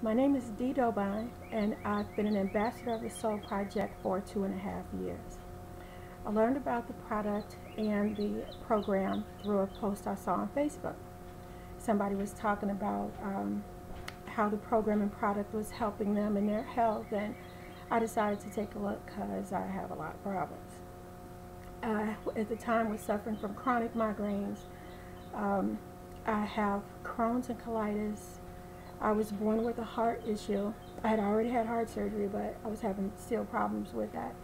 My name is Dee Dobine, and I've been an ambassador of the Soul Project for 2.5 years. I learned about the product and the program through a post I saw on Facebook. Somebody was talking about how the program and product was helping them in their health, and I decided to take a look because I have a lot of problems. At the time, was suffering from chronic migraines. Um, I have Crohn's and colitis. I was born with a heart issue. I had already had heart surgery, but I was having still problems with that.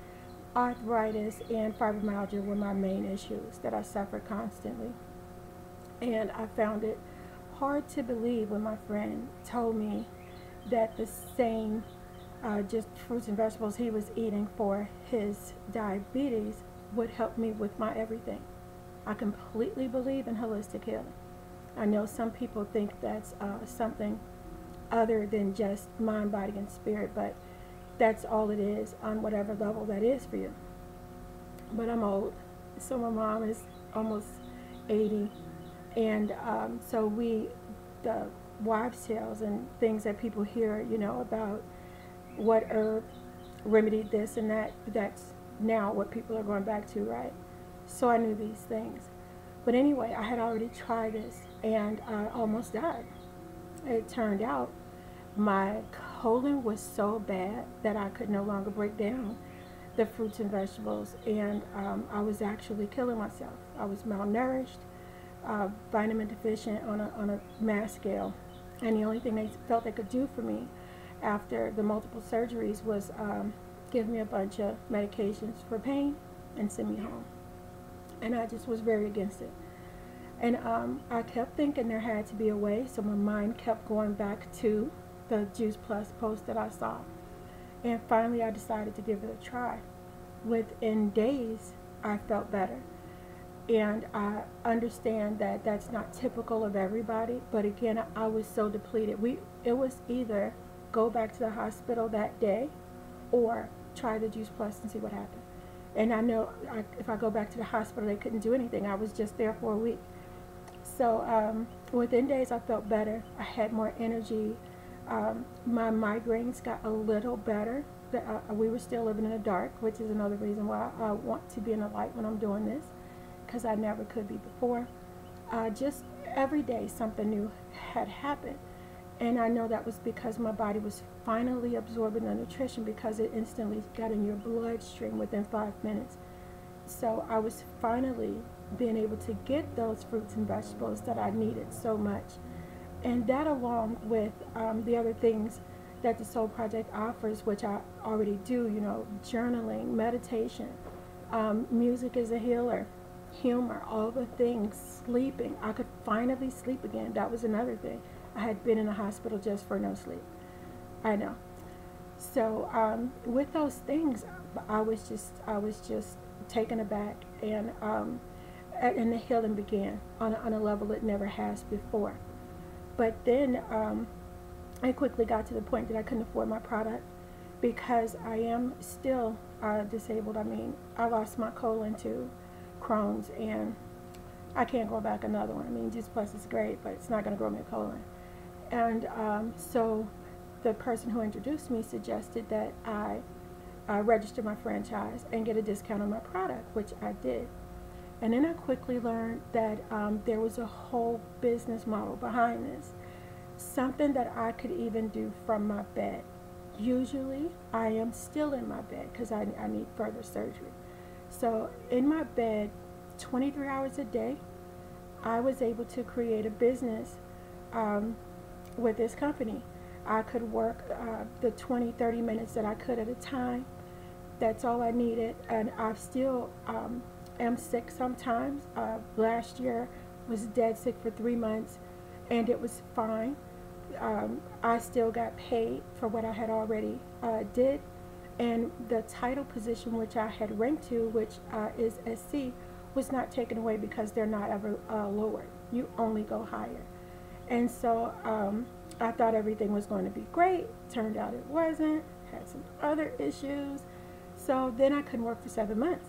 Arthritis and fibromyalgia were my main issues that I suffered constantly. And I found it hard to believe when my friend told me that the same just fruits and vegetables he was eating for his diabetes would help me with my everything. I completely believe in holistic healing. I know some people think that's something other than just mind, body, and spirit, but that's all it is on whatever level that is for you. But I'm old, so my mom is almost 80, and so the wives' tales and things that people hear, about what herb remedied this and that, that's now what people are going back to, right? So I knew these things. But anyway, I had already tried this and I almost died. It turned out my colon was so bad that I could no longer break down the fruits and vegetables, and I was actually killing myself. I was malnourished, vitamin deficient on a mass scale, and the only thing they felt they could do for me after the multiple surgeries was give me a bunch of medications for pain and send me home. And I just was very against it. And I kept thinking there had to be a way, so my mind kept going back to the Juice Plus post that I saw. And finally, I decided to give it a try. Within days, I felt better. And I understand that that's not typical of everybody, but again, I was so depleted. It was either go back to the hospital that day or try the Juice Plus and see what happened. And I know if I go back to the hospital, they couldn't do anything. I was just there for a week. So within days, I felt better. I had more energy. My migraines got a little better. We were still living in the dark, which is another reason why I want to be in the light when I'm doing this, because I never could be before. Just every day, something new had happened. And I know that was because my body was finally absorbing the nutrition because it instantly got in your bloodstream within 5 minutes. So I was finally being able to get those fruits and vegetables that I needed so much. And that, along with the other things that the Soul Project offers, which I already do, journaling, meditation, music is a healer, humor, all the things, sleeping. I could finally sleep again. That was another thing. I had been in the hospital just for no sleep. I know. So with those things, I was just taken aback, and the healing began on a level it never has before. But then I quickly got to the point that I couldn't afford my product because I am still disabled. I mean, I lost my colon to Crohn's, and I can't grow back another one. I mean, Juice Plus is great, but it's not going to grow me a colon. And so the person who introduced me suggested that I register my franchise and get a discount on my product, which I did. And then I quickly learned that there was a whole business model behind this, something that I could even do from my bed. Usually, I am still in my bed because I need further surgery. So in my bed, 23 hours a day, I was able to create a business with this company. I could work the 20, 30 minutes that I could at a time. That's all I needed. And I still am sick sometimes. Last year was dead sick for 3 months, and it was fine. I still got paid for what I had already did. And the title position, which I had ranked to, which is SC, was not taken away because they're not ever lowered. You only go higher. And so I thought everything was going to be great. Turned out it wasn't. Had some other issues. So then I couldn't work for 7 months.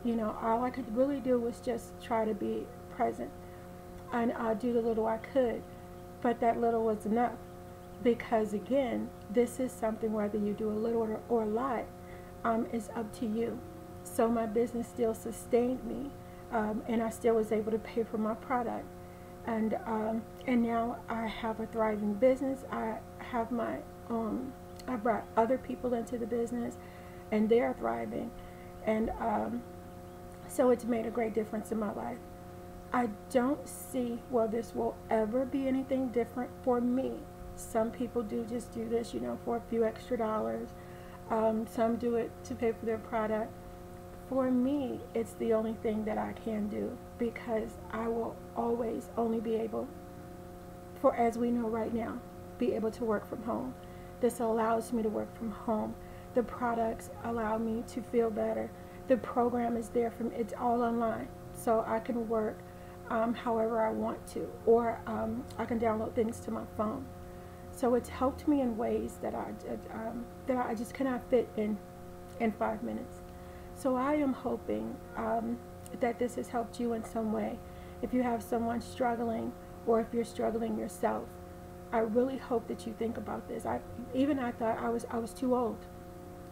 All I could really do was just try to be present and do the little I could. But that little was enough. because again, this is something, whether you do a little or a lot, is up to you. So my business still sustained me, and I still was able to pay for my product. And now I have a thriving business. I have my I brought other people into the business, and they're thriving, and so it's made a great difference in my life. I don't see, well, this will ever be anything different for me. Some people do just do this, for a few extra dollars. Some do it to pay for their product. For me, it's the only thing that I can do, because I will always only be able, for as we know right now, be able to work from home. This allows me to work from home. The products allow me to feel better. The program is there for me. It's all online, so I can work however I want to, or I can download things to my phone. So it's helped me in ways that I just cannot fit in 5 minutes. So I am hoping that this has helped you in some way. If you have someone struggling, or if you're struggling yourself, I really hope that you think about this. I thought I was too old,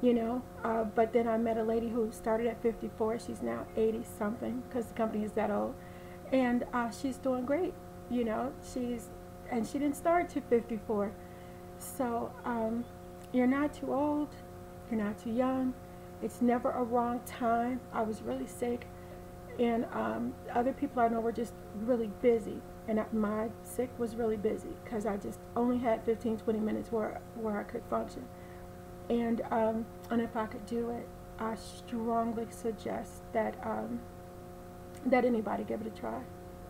but then I met a lady who started at 54. She's now 80 something, because the company is that old, and she's doing great. And she didn't start to 54. So you're not too old, you're not too young. It's never a wrong time. I was really sick, and other people I know were just really busy, and my sick was really busy, because I just only had 15-20 minutes where I could function. And if I could do it, I strongly suggest that that anybody give it a try,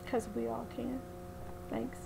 because we all can. Thanks.